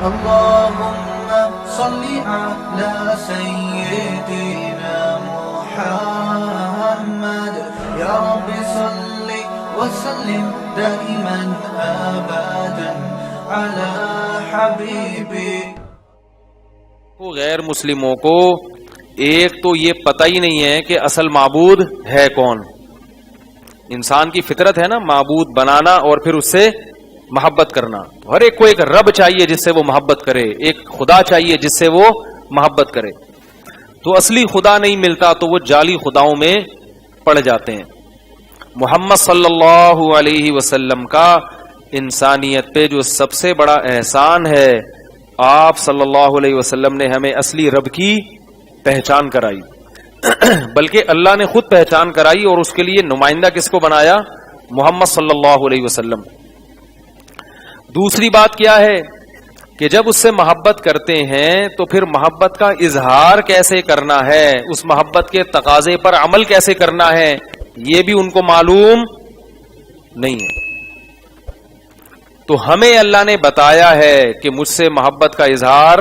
اللهم صل على سيدنا محمد يا رب صل وسلم دائما ابدا على حبيبي. غیر مسلموں کو ایک تو یہ پتہ ہی نہیں ہے کہ اصل معبود ہے کون. انسان کی فطرت ہے نا معبود بنانا اور پھر اس سے محبت کرنا. ہر ایک کو ایک رب چاہیے جس سے وہ محبت کرے, ایک خدا چاہیے جس سے وہ محبت کرے. تو اصلی خدا نہیں ملتا تو وہ جعلی خداؤں میں پڑ جاتے ہیں. محمد صلی اللہ علیہ وسلم کا انسانیت پہ جو سب سے بڑا احسان ہے, آپ صلی اللہ علیہ وسلم نے ہمیں اصلی رب کی پہچان کرائی. بلکہ اللہ نے خود پہچان کرائی اور اس کے لیے نمائندہ کس کو بنایا؟ محمد صلی اللہ علیہ وسلم. دوسری بات کیا ہے کہ جب اس سے محبت کرتے ہیں تو پھر محبت کا اظہار کیسے کرنا ہے, اس محبت کے تقاضے پر عمل کیسے کرنا ہے, یہ بھی ان کو معلوم نہیں ہے. تو ہمیں اللہ نے بتایا ہے کہ مجھ سے محبت کا اظہار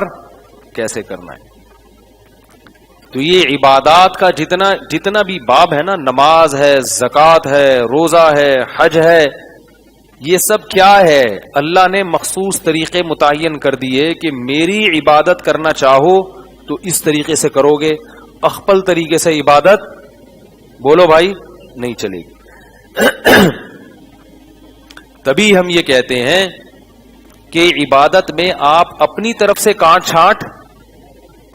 کیسے کرنا ہے. تو یہ عبادات کا جتنا بھی باب ہے نا, نماز ہے, زکوٰۃ ہے, روزہ ہے, حج ہے, یہ سب کیا ہے؟ اللہ نے مخصوص طریقے متعین کر دیے کہ میری عبادت کرنا چاہو تو اس طریقے سے کرو گے, اخپل طریقے سے عبادت بولو بھائی نہیں چلے گی. تبھی ہم یہ کہتے ہیں کہ عبادت میں آپ اپنی طرف سے کانٹ چھانٹ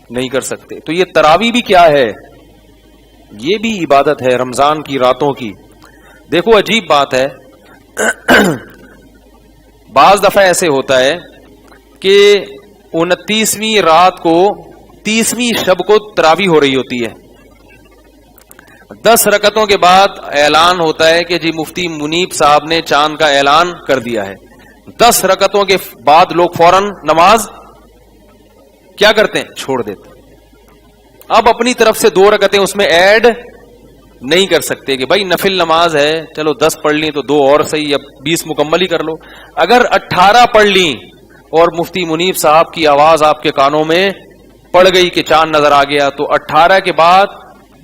نہیں کر سکتے. تو یہ تراویح بھی کیا ہے؟ یہ بھی عبادت ہے رمضان کی راتوں کی. دیکھو عجیب بات ہے, بعض دفعہ ایسے ہوتا ہے کہ 29ویں رات کو 30ویں شب کو تراویح ہو رہی ہوتی ہے. 10 رکعتوں کے بعد اعلان ہوتا ہے کہ جی مفتی منیب صاحب نے چاند کا اعلان کر دیا ہے. 10 رکعتوں کے بعد لوگ فوراً نماز کیا کرتے ہیں؟ چھوڑ دیتے. اب اپنی طرف سے 2 رکعتیں اس میں ایڈ نہیں کر سکتے کہ بھائی نفل نماز ہے, چلو 10 پڑھ لی تو 2 اور صحیح, اب 20 مکمل ہی کر لو. اگر 18 پڑھ لی اور مفتی منیب صاحب کی آواز آپ کے کانوں میں پڑ گئی کہ چاند نظر آ گیا, تو 18 کے بعد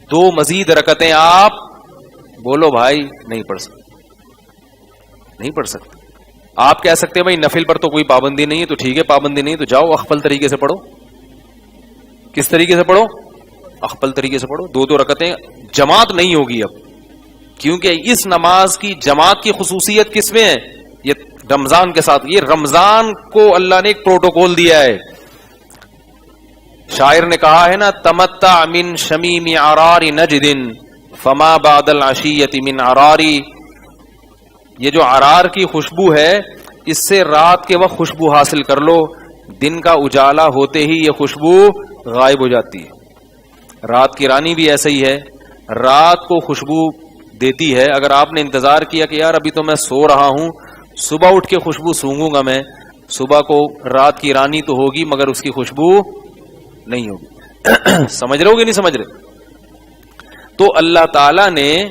2 مزید رکعتیں آپ بولو بھائی نہیں پڑھ سکتے. نہیں پڑھ سکتے. آپ کہہ سکتے ہیں بھائی نفل پر تو کوئی پابندی نہیں ہے, تو ٹھیک ہے پابندی نہیں تو جاؤ اخفل طریقے سے پڑھو. کس طریقے سے پڑھو؟ اخفل طریقے سے پڑھو. 2 رکعتیں جماعت نہیں ہوگی اب, کیونکہ اس نماز کی جماعت کی خصوصیت کس میں ہے؟ یہ رمضان کے ساتھ. یہ رمضان کو اللہ نے ایک پروٹوکول دیا ہے. شاعر نے کہا ہے نا, تمتع من شمیم عرار نجد فما بعد العشیۃ من عراری. یہ جو عرار کی خوشبو ہے اس سے رات کے وقت خوشبو حاصل کر لو, دن کا اجالا ہوتے ہی یہ خوشبو غائب ہو جاتی ہے. رات کی رانی بھی ایسا ہی ہے, رات کو خوشبو دیتی ہے. اگر آپ نے انتظار کیا کہ یار ابھی تو میں سو رہا ہوں, صبح اٹھ کے خوشبو سونگوں گا میں, صبح کو رات کی رانی تو ہوگی مگر اس کی خوشبو نہیں ہوگی. سمجھ رہے ہو کہ نہیں سمجھ رہے؟ تو اللہ تعالی نے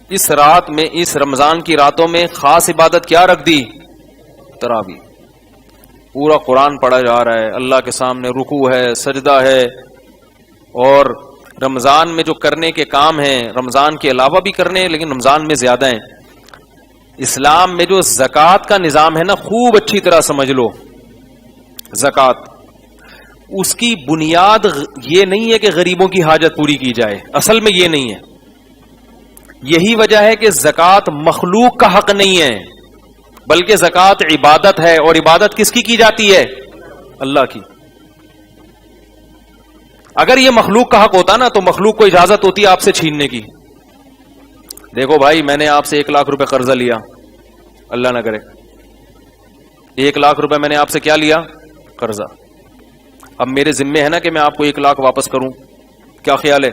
اس رات میں, اس رمضان کی راتوں میں خاص عبادت کیا رکھ دی؟ تراویح. پورا قرآن پڑھا جا رہا ہے, اللہ کے سامنے رکوع ہے, سجدہ ہے, اور رمضان میں جو کرنے کے کام ہیں رمضان کے علاوہ بھی کرنے ہیں لیکن رمضان میں زیادہ ہیں. اسلام میں جو زکوٰۃ کا نظام ہے نا, خوب اچھی طرح سمجھ لو. زکوٰۃ اس کی بنیاد یہ نہیں ہے کہ غریبوں کی حاجت پوری کی جائے, اصل میں یہ نہیں ہے. یہی وجہ ہے کہ زکوٰۃ مخلوق کا حق نہیں ہے بلکہ زکوٰۃ عبادت ہے, اور عبادت کس کی جاتی ہے؟ اللہ کی. اگر یہ مخلوق کا حق ہوتا نا تو مخلوق کو اجازت ہوتی ہے آپ سے چھیننے کی. دیکھو بھائی میں نے آپ سے 1 لاکھ روپے قرضہ لیا, اللہ نہ کرے 1 لاکھ روپے میں نے آپ سے کیا لیا؟ قرضہ. اب میرے ذمے ہے نا کہ میں آپ کو 1 لاکھ واپس کروں. کیا خیال ہے؟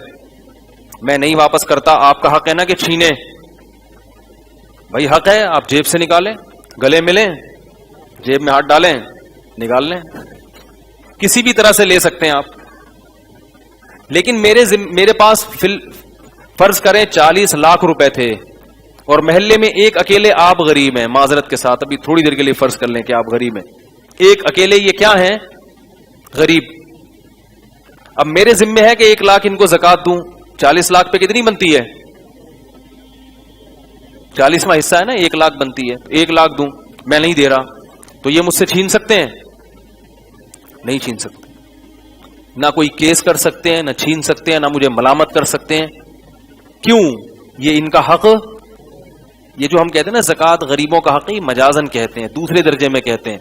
میں نہیں واپس کرتا, آپ کا حق ہے نا کہ چھینے. بھائی حق ہے, آپ جیب سے نکالیں, گلے ملیں, جیب میں ہاتھ ڈالیں, نکال لیں, کسی بھی طرح سے لے سکتے ہیں آپ. لیکن میرے پاس فرض کریں 40 لاکھ روپے تھے اور محلے میں ایک اکیلے آپ غریب ہیں, معذرت کے ساتھ ابھی تھوڑی دیر کے لیے فرض کر لیں کہ آپ غریب ہیں, ایک اکیلے یہ کیا ہیں؟ غریب. اب میرے ذمہ ہے کہ 1 لاکھ ان کو زکات دوں. 40 لاکھ پہ کتنی بنتی ہے؟ 40واں حصہ ہے نا, 1 لاکھ بنتی ہے. 1 لاکھ دوں, میں نہیں دے رہا, تو یہ مجھ سے چھین سکتے ہیں؟ نہیں چھین سکتے. نہ کوئی کیس کر سکتے ہیں, نہ چھین سکتے ہیں, نہ مجھے ملامت کر سکتے ہیں. کیوں؟ یہ ان کا حق. یہ جو ہم کہتے ہیں نا زکات غریبوں کا حق, یہ مجازن کہتے ہیں, دوسرے درجے میں کہتے ہیں.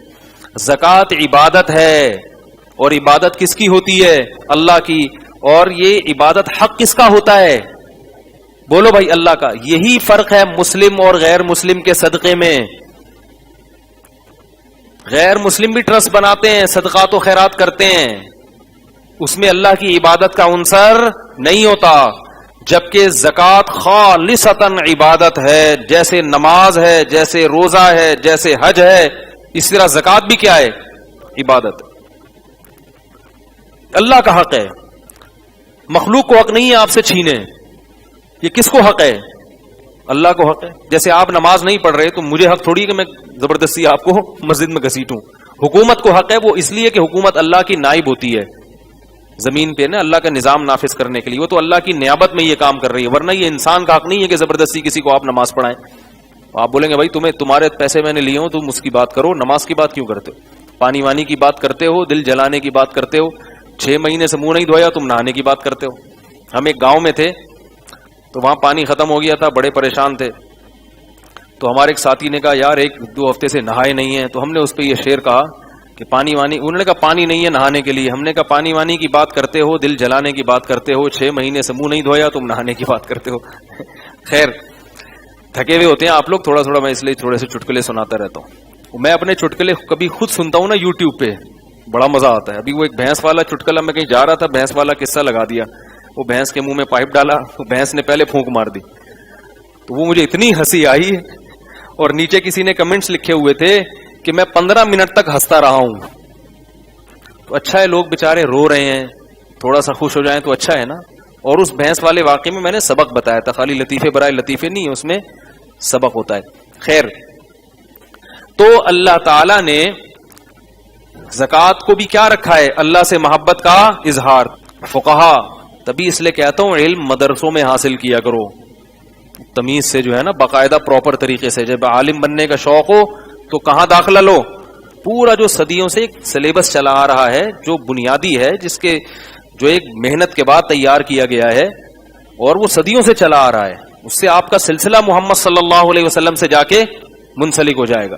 زکات عبادت ہے, اور عبادت کس کی ہوتی ہے؟ اللہ کی. اور یہ عبادت حق کس کا ہوتا ہے؟ بولو بھائی, اللہ کا. یہی فرق ہے مسلم اور غیر مسلم کے صدقے میں. غیر مسلم بھی ٹرسٹ بناتے ہیں, صدقات و خیرات کرتے ہیں, اس میں اللہ کی عبادت کا عنصر نہیں ہوتا. جبکہ زکات خالصتاً عبادت ہے, جیسے نماز ہے, جیسے روزہ ہے, جیسے حج ہے, اس طرح زکات بھی کیا ہے؟ عبادت. اللہ کا حق ہے, مخلوق کو حق نہیں ہے آپ سے چھینے. یہ کس کو حق ہے؟ اللہ کو حق ہے. جیسے آپ نماز نہیں پڑھ رہے تو مجھے حق تھوڑی کہ میں زبردستی آپ کو مسجد میں گھسیٹوں. حکومت کو حق ہے, وہ اس لیے کہ حکومت اللہ کی نائب ہوتی ہے زمین پہ نا, اللہ کا نظام نافذ کرنے کے لیے. وہ تو اللہ کی نیابت میں یہ کام کر رہی ہے, ورنہ یہ انسان کا حق نہیں ہے کہ زبردستی کسی کو آپ نماز پڑھائیں. آپ بولیں گے بھائی تمہارے پیسے میں نے لیے ہوں, تم اس کی بات کرو, نماز کی بات کیوں کرتے ہو؟ پانی وانی کی بات کرتے ہو, دل جلانے کی بات کرتے ہو, 6 مہینے سے منہ نہیں دھویا, تم نہانے کی بات کرتے ہو. ہم ایک گاؤں میں تھے, تو وہاں پانی ختم ہو گیا تھا, بڑے پریشان تھے. تو ہمارے ایک ساتھی نے کہا یار 1-2 ہفتے سے نہائے نہیں ہیں. تو ہم نے اس پہ یہ شعر کہا کہ پانی وانی, انہوں نے کہا پانی نہیں ہے نہانے کے لیے. ہم نے کہا پانی وانی کی بات کرتے ہو, دل جلانے کی بات کرتے ہو, 6 مہینے سے منہ نہیں دھویا, تم نہانے کی بات کرتے ہو. خیر, تھکے ہوئے ہوتے ہیں آپ لوگ تھوڑا تھوڑا, میں اس لیے تھوڑے سے چٹکلے سناتا رہتا ہوں. میں اپنے چٹکلے کبھی خود سنتا ہوں نا یوٹیوب پہ, بڑا مزہ آتا ہے. ابھی وہ ایک بھینس والا چٹکلا, میں کہیں جا رہا تھا, بھینس والا قصہ لگا دیا. وہ بھینس کے منہ میں پائپ ڈالا, تو بھینس نے پہلے پھونک مار دی. تو وہ مجھے اتنی ہنسی آئی, اور نیچے کسی نے کمنٹس لکھے ہوئے تھے کہ میں 15 منٹ تک ہنستا رہا ہوں. تو اچھا ہے, لوگ بےچارے رو رہے ہیں, تھوڑا سا خوش ہو جائیں تو اچھا ہے نا. اور اس بھینس والے واقعے میں نے سبق بتایا تھا, خالی لطیفے برائے لطیفے نہیں, اس میں سبق ہوتا ہے. خیر, تو اللہ تعالی نے زکات کو بھی کیا رکھا ہے؟ اللہ سے محبت کا اظہار. فقہا, تبھی اس لیے کہتا ہوں علم مدرسوں میں حاصل کیا کرو, تمیز سے جو ہے نا, باقاعدہ پراپر طریقے سے. جب عالم بننے کا شوق ہو تو کہاں داخلہ لو؟ پورا جو صدیوں سے ایک سلیبس چلا آ رہا ہے, جو بنیادی ہے, جس کے جو ایک محنت کے بعد تیار کیا گیا ہے, اور وہ صدیوں سے چلا آ رہا ہے. اس سے آپ کا سلسلہ محمد صلی اللہ علیہ وسلم سے جا کے منسلک ہو جائے گا.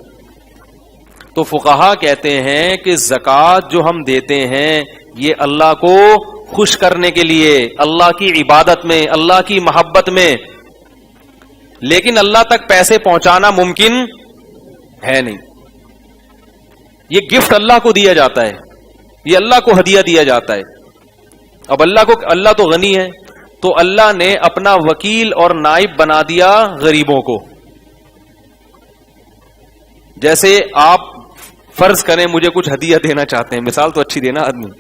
تو فقہا کہتے ہیں کہ زکات جو ہم دیتے ہیں یہ اللہ کو خوش کرنے کے لیے, اللہ کی عبادت میں, اللہ کی محبت میں. لیکن اللہ تک پیسے پہنچانا ممکن ہے نہیں. یہ گفٹ اللہ کو دیا جاتا ہے, یہ اللہ کو ہدیہ دیا جاتا ہے. اب اللہ تو غنی ہے, تو اللہ نے اپنا وکیل اور نائب بنا دیا غریبوں کو. جیسے آپ فرض کریں مجھے کچھ ہدیہ دینا چاہتے ہیں, مثال تو اچھی دینا آدمی,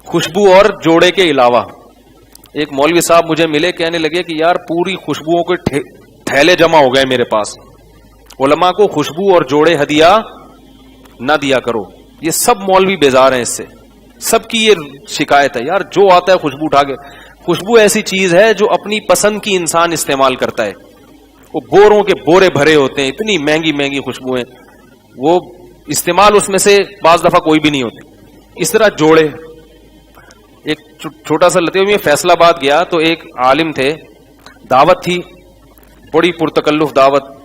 خوشبو اور جوڑے کے علاوہ. ایک مولوی صاحب مجھے ملے, کہنے لگے کہ یار پوری خوشبوؤں کے تھیلے جمع ہو گئے میرے پاس, علماء کو خوشبو اور جوڑے ہدیہ نہ دیا کرو. یہ سب مولوی بیزار ہیں اس سے, سب کی یہ شکایت ہے. یار جو آتا ہے خوشبو اٹھا کے, خوشبو ایسی چیز ہے جو اپنی پسند کی انسان استعمال کرتا ہے. وہ بوروں کے بورے بھرے ہوتے ہیں, اتنی مہنگی مہنگی خوشبوئیں, وہ استعمال اس میں سے بعض دفعہ کوئی بھی نہیں ہوتی. اس طرح جوڑے, ایک چھوٹا سا لطیفہ, میں فیصلہ آباد گیا تو ایک عالم تھے, دعوت تھی, بڑی پرتکلف دعوت.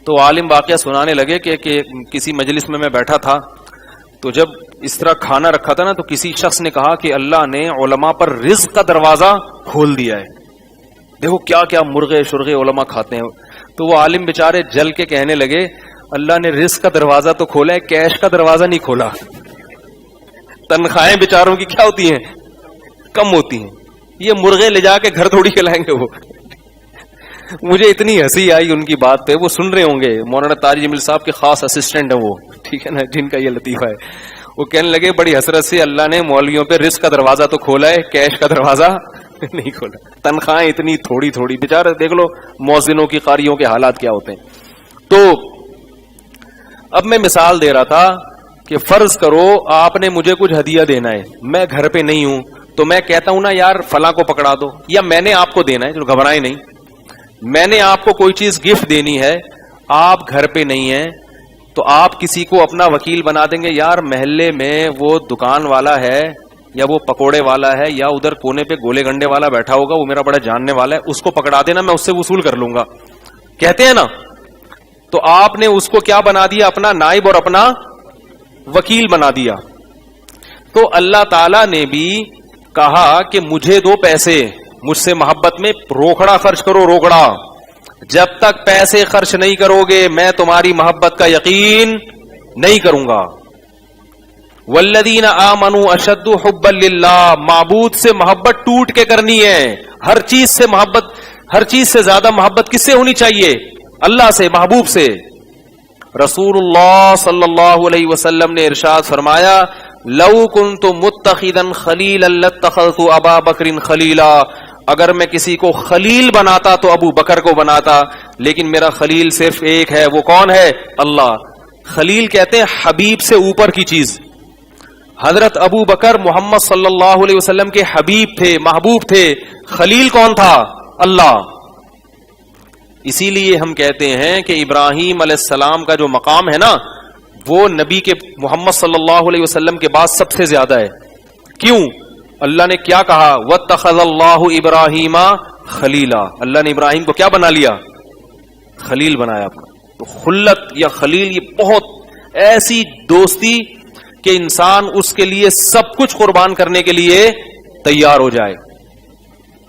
تو عالم واقعہ سنانے لگے کہ کسی مجلس میں بیٹھا تھا, تو جب اس طرح کھانا رکھا تھا نا, تو کسی شخص نے کہا کہ اللہ نے علماء پر رزق کا دروازہ کھول دیا ہے, دیکھو کیا کیا مرغے شرغے علماء کھاتے ہیں. تو وہ عالم بیچارے جل کے کہنے لگے اللہ نے رزق کا دروازہ تو کھولا ہے, کیش کا دروازہ نہیں کھولا. تنخواہیں بیچاروں کی کیا ہوتی ہیں؟ کم ہوتی ہیں. یہ مرغے لے جا کے گھر تھوڑی کھلائیں گے وہ. مجھے اتنی ہنسی آئی ان کی بات پہ. وہ سن رہے ہوں گے, مولانا طارق جمیل صاحب کے خاص اسسٹنٹ ہیں وہ, ٹھیک ہے نا, جن کا یہ لطیفہ ہے. وہ کہنے لگے بڑی حسرت سے اللہ نے مولویوں پہ رزق کا دروازہ تو کھولا ہے, کیش کا دروازہ نہیں کھولا. تنخواہیں اتنی تھوڑی تھوڑی, بیچارے دیکھ لو مؤذنوں کی قاریوں کے حالات کیا ہوتے ہیں. تو اب میں مثال دے رہا تھا کہ فرض کرو آپ نے مجھے کچھ ہدیہ دینا ہے, میں گھر پہ نہیں ہوں, تو میں کہتا ہوں نا یار فلاں کو پکڑا دو, یا میں نے آپ کو دینا ہے, چلو گھبرائیں نہیں, میں نے آپ کو کوئی چیز گفٹ دینی ہے, آپ گھر پہ نہیں ہیں, تو آپ کسی کو اپنا وکیل بنا دیں گے, یار محلے میں وہ دکان والا ہے یا وہ پکوڑے والا ہے یا ادھر کونے پہ گولے گنڈے والا بیٹھا ہوگا, وہ میرا بڑا جاننے والا ہے, اس کو پکڑا دینا, میں اس سے وصول کر لوں گا, کہتے ہیں نا. تو آپ نے اس کو کیا بنا دیا, اپنا نائب اور اپنا وکیل بنا دیا. تو اللہ تعالی نے بھی کہا کہ مجھے دو پیسے, مجھ سے محبت میں روکڑا خرچ کرو, روکڑا, جب تک پیسے خرچ نہیں کرو گے میں تمہاری محبت کا یقین نہیں کروں گا. والذین آمنوا اشد حبا للہ, معبود سے محبت ٹوٹ کے کرنی ہے. ہر چیز سے محبت, ہر چیز سے زیادہ محبت کس سے ہونی چاہیے, اللہ سے, محبوب سے. رسول اللہ صلی اللہ علیہ وسلم نے ارشاد فرمایا, لو کنت متخذا خلیلا لاتخذت ابا بکر خلیلا, اگر میں کسی کو خلیل بناتا تو ابو بکر کو بناتا, لیکن میرا خلیل صرف ایک ہے, وہ کون ہے, اللہ. خلیل کہتے ہیں حبیب سے اوپر کی چیز. حضرت ابو بکر محمد صلی اللہ علیہ وسلم کے حبیب تھے, محبوب تھے. خلیل کون تھا, اللہ. اسی لیے ہم کہتے ہیں کہ ابراہیم علیہ السلام کا جو مقام ہے نا, وہ نبی کے محمد صلی اللہ علیہ وسلم کے بعد سب سے زیادہ ہے. کیوں, اللہ نے کیا کہا, واتخذ اللہ ابراہیم خلیلا, اللہ نے ابراہیم کو کیا بنا لیا, خلیل بنایا اپنا. تو خلت یا خلیل یہ بہت ایسی دوستی کہ انسان اس کے لیے سب کچھ قربان کرنے کے لیے تیار ہو جائے.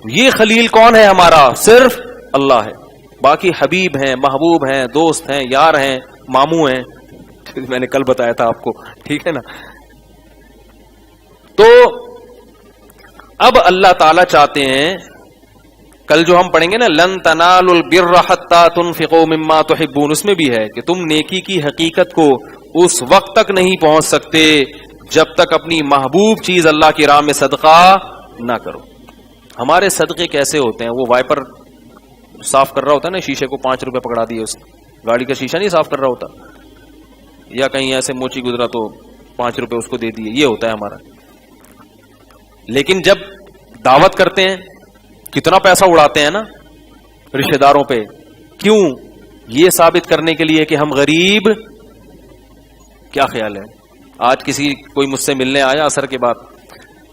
یہ خلیل کون ہے ہمارا, صرف اللہ ہے. باقی حبیب ہیں, محبوب ہیں, دوست ہیں, یار ہیں, ماموں ہیں, میں نے کل بتایا تھا آپ کو, ٹھیک ہے نا. تو اب اللہ تعالی چاہتے ہیں, کل جو ہم پڑھیں گے نا, لن تنالوا البر حتى تنفقوا مما تحبون, اس میں بھی ہے کہ تم نیکی کی حقیقت کو اس وقت تک نہیں پہنچ سکتے جب تک اپنی محبوب چیز اللہ کی راہ میں صدقہ نہ کرو. ہمارے صدقے کیسے ہوتے ہیں, وہ وائپر صاف کر رہا ہوتا ہے نا, شیشے کو 5 روپے پکڑا دیے, اس گاڑی کا شیشہ نہیں صاف کر رہا ہوتا, یا کہیں ایسے موچی گزرا تو 5 روپے اس کو دے دیے, یہ ہوتا ہے ہمارا. لیکن جب دعوت کرتے ہیں کتنا پیسہ اڑاتے ہیں نا رشتہ داروں پہ, کیوں, یہ ثابت کرنے کے لیے کہ ہم غریب. کیا خیال ہے, آج کوئی مجھ سے ملنے آیا عصر کے بعد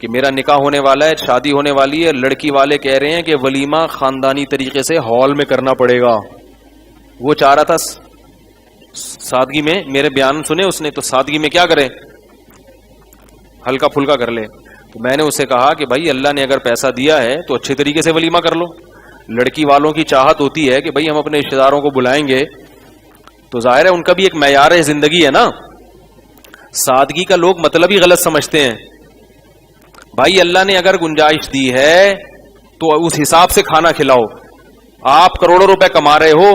کہ میرا نکاح ہونے والا ہے, شادی ہونے والی ہے, لڑکی والے کہہ رہے ہیں کہ ولیمہ خاندانی طریقے سے ہال میں کرنا پڑے گا. وہ چاہ رہا تھا سادگی میں, میرے بیان سنے اس نے, تو سادگی میں کیا کرے, ہلکا پھلکا کر لے. تو میں نے اسے کہا کہ بھائی اللہ نے اگر پیسہ دیا ہے تو اچھے طریقے سے ولیمہ کر لو. لڑکی والوں کی چاہت ہوتی ہے کہ بھائی ہم اپنے رشتہ داروں کو بلائیں گے, تو ظاہر ہے ان کا بھی ایک معیار زندگی ہے نا. سادگی کا لوگ مطلب ہی غلط سمجھتے ہیں. بھائی اللہ نے اگر گنجائش دی ہے تو اس حساب سے کھانا کھلاؤ. آپ کروڑوں روپے کما رہے ہو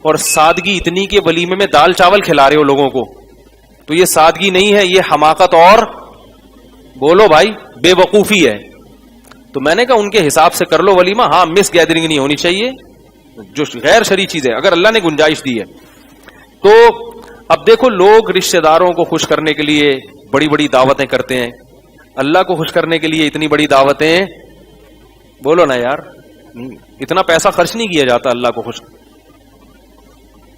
اور سادگی اتنی کہ ولیمے میں دال چاول کھلا رہے ہو لوگوں کو, تو یہ سادگی نہیں ہے, یہ حماقت اور بولو بھائی بے وقوفی ہے. تو میں نے کہا ان کے حساب سے کر لو ولیمہ, ہاں مس گیدرنگ نہیں ہونی چاہیے, جو غیر شرعی چیز ہے, اگر اللہ نے گنجائش دی ہے. تو اب دیکھو لوگ رشتہ داروں کو خوش کرنے کے لیے بڑی بڑی دعوتیں کرتے ہیں, اللہ کو خوش کرنے کے لیے اتنی بڑی دعوتیں, بولو نا یار, اتنا پیسہ خرچ نہیں کیا جاتا اللہ کو خوش.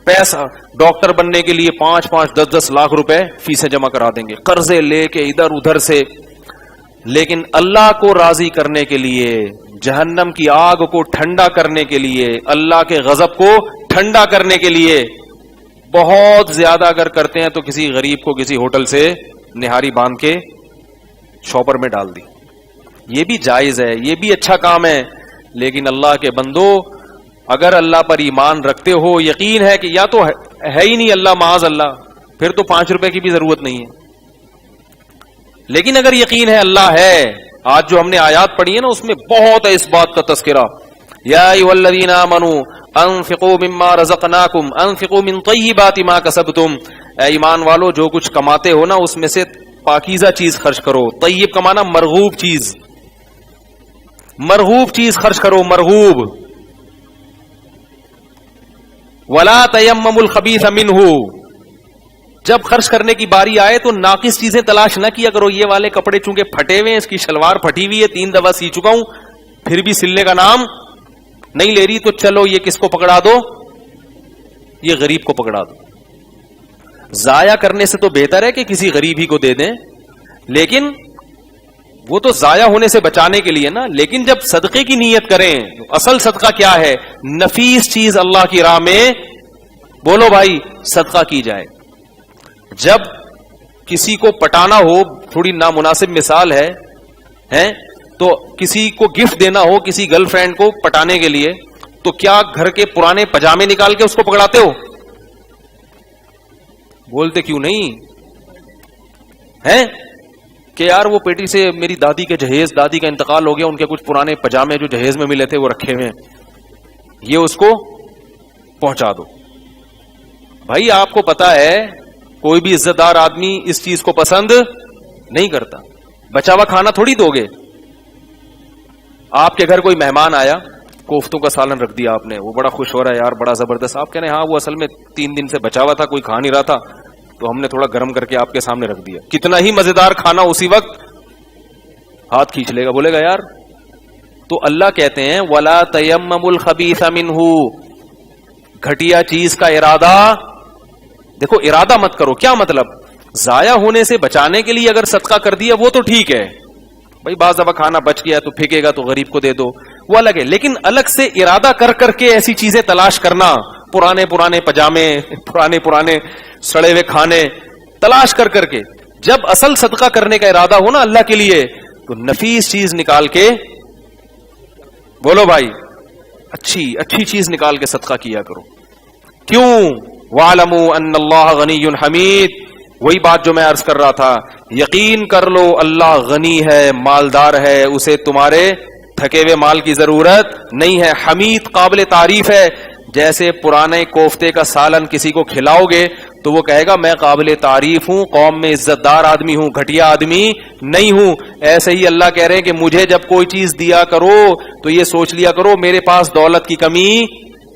پیسہ ڈاکٹر بننے کے لیے 5-5, 10-10 لاکھ روپے فیسیں جمع کرا دیں گے, قرضے لے کے ادھر ادھر سے. لیکن اللہ کو راضی کرنے کے لیے, جہنم کی آگ کو ٹھنڈا کرنے کے لیے, اللہ کے غضب کو ٹھنڈا کرنے کے لیے بہت زیادہ اگر کرتے ہیں تو کسی غریب کو کسی ہوٹل سے نہاری باندھ کے شاپر میں ڈال دی, یہ بھی جائز ہے, یہ بھی اچھا کام ہے. لیکن اللہ کے بندو, اگر اللہ پر ایمان رکھتے ہو, یقین ہے کہ یا تو ہے ہی نہیں اللہ, معاذ اللہ, پھر تو 5 روپے کی بھی ضرورت نہیں ہے. لیکن اگر یقین ہے اللہ ہے, آج جو ہم نے آیات پڑھی ہے نا اس میں بہت ہے اس بات کا تذکرہ. یا ایھا الذین آمنوا انفقوا مما رزقناکم انفقوا من طیبات ما کسبتم, اے ایمان والو جو کچھ کماتے ہو نا اس میں سے پاکیزہ چیز خرچ کرو. طیب کا معنی مرغوب چیز, مرغوب چیز خرچ کرو, مرغوب. ولا تیمموا الخبیث منہ, جب خرچ کرنے کی باری آئے تو ناقص چیزیں تلاش نہ کیا کرو. یہ والے کپڑے چونکہ پھٹے ہوئے ہیں, اس کی شلوار پھٹی ہوئی ہے, 3 دفعہ سی چکا ہوں, پھر بھی سلنے کا نام نہیں لے رہی, تو چلو یہ کس کو پکڑا دو, یہ غریب کو پکڑا دو. ضائع کرنے سے تو بہتر ہے کہ کسی غریب ہی کو دے دیں, لیکن وہ تو ضائع ہونے سے بچانے کے لیے نا. لیکن جب صدقے کی نیت کریں, اصل صدقہ کیا ہے؟ نفیس چیز اللہ کی راہ میں بولو بھائی صدقہ کی جائے. جب کسی کو پٹانا ہو, تھوڑی نامناسب مثال ہے, تو کسی کو گفٹ دینا ہو, کسی گرل فرینڈ کو پٹانے کے لیے, تو کیا گھر کے پرانے پجامے نکال کے اس کو پکڑاتے ہو؟ بولتے کیوں نہیں ہیں کہ یار وہ پیٹی سے میری دادی کے جہیز, دادی کا انتقال ہو گیا, ان کے کچھ پرانے پجامے جو جہیز میں ملے تھے وہ رکھے ہوئے, یہ اس کو پہنچا دو. بھائی آپ کو پتا ہے کوئی بھی عزت دار آدمی اس چیز کو پسند نہیں کرتا. بچا ہوا کھانا تھوڑی دو گے. آپ کے گھر کوئی مہمان آیا, کوفتوں کا سالن رکھ دیا آپ نے, وہ بڑا خوش ہو رہا ہے یار بڑا زبردست. آپ کہہ رہے ہیں ہاں وہ اصل میں 3 دن سے بچا ہوا تھا, کوئی کھا نہیں رہا تھا, تو ہم نے تھوڑا گرم کر کے آپ کے سامنے رکھ دیا. کتنا ہی مزیدار کھانا اسی وقت ہاتھ کھینچ لے گا, بولے گا یار. تو اللہ کہتے ہیں وَلَا تَيَمَّمُوا الْخَبِيثَ مِنْهُ, گھٹیا چیز کا ارادہ, دیکھو ارادہ مت کرو. کیا مطلب؟ ضائع ہونے سے بچانے کے لیے اگر صدقہ کر دیا وہ تو ٹھیک ہے بھائی, بعض دفعہ کھانا بچ گیا تو پھینکے گا تو غریب کو دے دو, وہ الگ ہے. لیکن الگ سے ارادہ کر کر کے ایسی چیزیں تلاش کرنا, پرانے پجامے, پرانے سڑے ہوئے کھانے تلاش کر کر کے, جب اصل صدقہ کرنے کا ارادہ ہو نا اللہ کے لیے, تو نفیس چیز نکال کے بولو بھائی اچھی چیز نکال کے صدقہ کیا کرو. کیوں؟ وَاعْلَمُوا أَنَّ اللَّهَ غَنِيٌّ حَمِيدٌ, وہی بات جو میں عرض کر رہا تھا, یقین کر لو اللہ غنی ہے, مالدار ہے, اسے تمہارے تھکے ہوئے مال کی ضرورت نہیں ہے. حمید قابل تعریف ہے. جیسے پرانے کوفتے کا سالن کسی کو کھلاؤ گے تو وہ کہے گا میں قابل تعریف ہوں, قوم میں عزت دار آدمی ہوں, گھٹیا آدمی نہیں ہوں. ایسے ہی اللہ کہہ رہے ہیں کہ مجھے جب کوئی چیز دیا کرو تو یہ سوچ لیا کرو میرے پاس دولت کی کمی